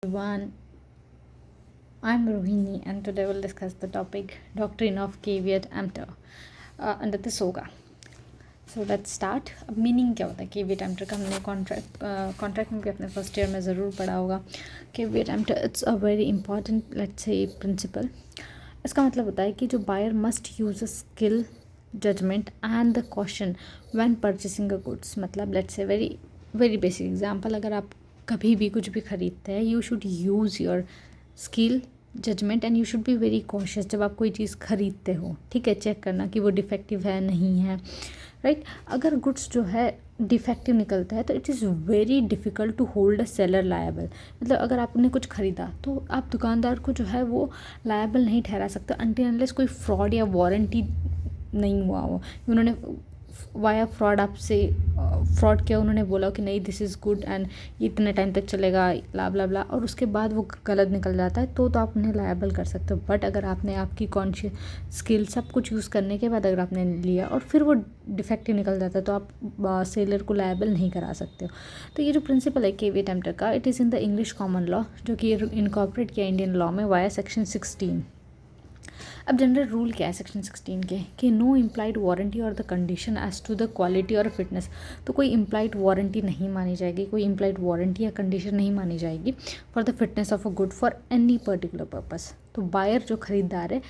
Everyone, I'm Rohini and today we'll discuss the topic Doctrine of Caveat Emptor under the SOGA. So let's start. अब meaning क्या होता है caveat emptor का? हमने contract में भी अपने फर्स्ट ईयर में ज़रूर पढ़ा होगा. Caveat emptor it's a very important let's say principle. इसका मतलब होता है कि जो buyer must use a skill judgment and the caution when purchasing a goods. मतलब let's say very very basic example, अगर आप कभी भी कुछ भी खरीदते हैं you should use your skill judgment and you should be very cautious जब आप कोई चीज़ खरीदते हो. ठीक है, चेक करना कि वो डिफेक्टिव है नहीं है, राइट. अगर गुड्स जो है डिफेक्टिव निकलता है तो it is very difficult to hold a seller liable. मतलब अगर आपने कुछ ख़रीदा तो आप दुकानदार को जो है वो लायबल नहीं ठहरा सकते अनटिल अनलेस कोई फ्रॉड या वारंटी नहीं हुआ हो. उन्होंने वाया फ्रॉड आपसे फ्रॉड किया, उन्होंने बोला कि नहीं दिस इज़ गुड एंड ये इतने टाइम तक चलेगा ब्ला ब्ला ब्ला, और उसके बाद वो गलत निकल जाता है तो आप उन्हें लायबल कर सकते हो. बट अगर आपने आपकी कॉन्शियस स्किल सब कुछ यूज़ करने के बाद अगर आपने लिया और फिर वो डिफेक्टिव निकल जाता है तो आप सेलर को लायबल नहीं करा सकते हो. तो ये जो प्रिंसिपल है केविएट एम्प्टर का, it is in the English common law जो कि इनकॉर्पोरेट किया इंडियन लॉ में वाया सेक्शन 16. अब जनरल रूल क्या है सेक्शन 16 के कि नो इम्प्लाइड वारंटी और the condition as to the quality और फिटनेस. तो कोई इम्प्लाइड वारंटी नहीं मानी जाएगी, कोई इम्प्लाइड वारंटी या कंडीशन नहीं मानी जाएगी for the fitness of a good for any particular purpose. तो बायर जो खरीदार है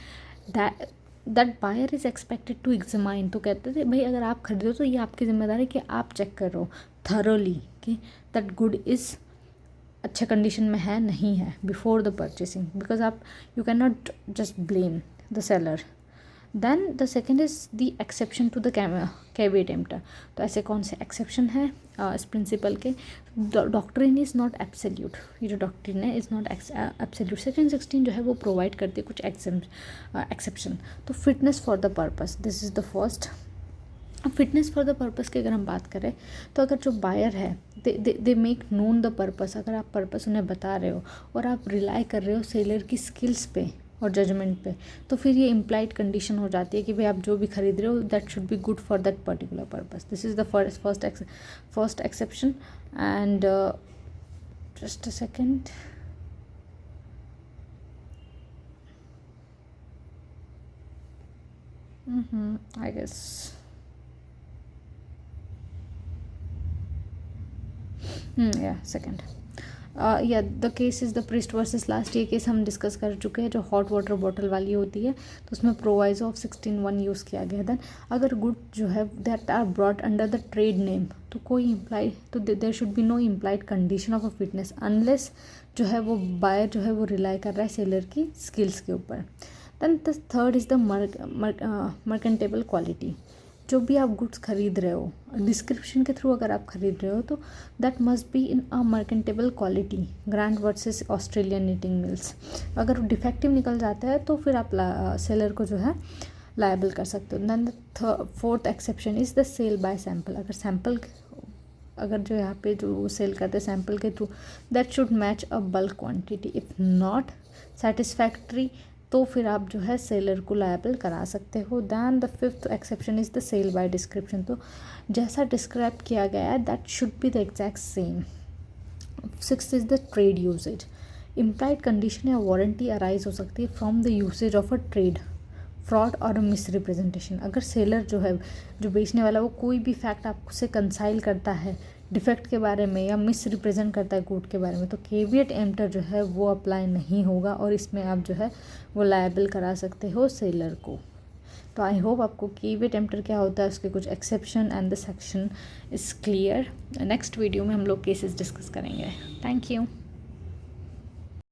that buyer is expected to examine. तो कहते थे भाई अगर आप खरीदो तो ये आपकी जिम्मेदारी है कि आप चेक करो थरोली कि दैट गुड इज़ अच्छे कंडीशन में है नहीं है बिफोर द परचेसिंग, बिकॉज आप you can not just blame the seller. Then the second is the exception to the caveat emptor. तो ऐसे कौन से एक्सेप्शन है इस प्रिंसिपल के? Doctrine is not absolute. ये जो डॉक्ट्रिन है इज़ नॉट एब्सोल्यूट. सेक्शन 16 जो है वो प्रोवाइड करती है कुछ एक्सेप्शन. तो fitness for the purpose, this is the first. अब फिटनेस फॉर द पर्पस की अगर हम बात करें तो अगर जो बायर है they make known the purpose, अगर आप पर्पस उन्हें बता रहे हो और आप रिलाई कर रहे हो सेलर की स्किल्स पे और जजमेंट पे, तो फिर ये इम्प्लाइड कंडीशन हो जाती है कि भाई आप जो भी खरीद रहे हो that should be good for that particular purpose. This is the first exception. And just a second. I guess second या the case is the Priest versus Last. ये केस हम डिस्कस कर चुके हैं जो हॉट वाटर बॉटल वाली होती है, तो उसमें प्रोवाइजो ऑफ 16(1) यूज़ किया गया. देन अगर गुड जो है that are brought under the trade name, तो कोई इम्प्लाइड तो there should be no implied condition of a fitness unless जो है वो बायर जो है वो रिलाई कर रहा है सेलर की स्किल्स के ऊपर. Then the third is the merchantable quality. जो भी आप गुड्स खरीद रहे हो डिस्क्रिप्शन के थ्रू अगर आप खरीद रहे हो तो that must be in a merchantable quality. Grant versus Australian Knitting Mills. अगर डिफेक्टिव निकल जाता है तो फिर आप सेलर को जो है लायबल कर सकते हो. Then the fourth exception is the sale by sample. अगर सैम्पल अगर जो यहाँ पे जो वो सेल करते हैं सैम्पल के through that should match a bulk quantity. If not satisfactory तो फिर आप जो है सेलर को लायबल करा सकते हो. Then the fifth exception is the sale by description. तो जैसा डिस्क्राइब किया गया है that should be the exact same. Sixth is the trade usage. Implied condition या वारंटी अराइज हो सकती है from the usage of a trade fraud और मिस रिप्रेजेंटेशन. अगर सेलर जो है जो बेचने वाला वो कोई भी फैक्ट आपसे कंसाइल करता है डिफेक्ट के बारे में या मिस रिप्रेजेंट करता है गुड के बारे में, तो केविएट एम्प्टर जो है वो अप्लाई नहीं होगा और इसमें आप जो है वो लायबल करा सकते हो सेलर को. तो आई होप आपको केविएट एम्प्टर क्या होता है उसके कुछ exception and the section is clear. Next video में हम लोग केसेस डिस्कस करेंगे. Thank you.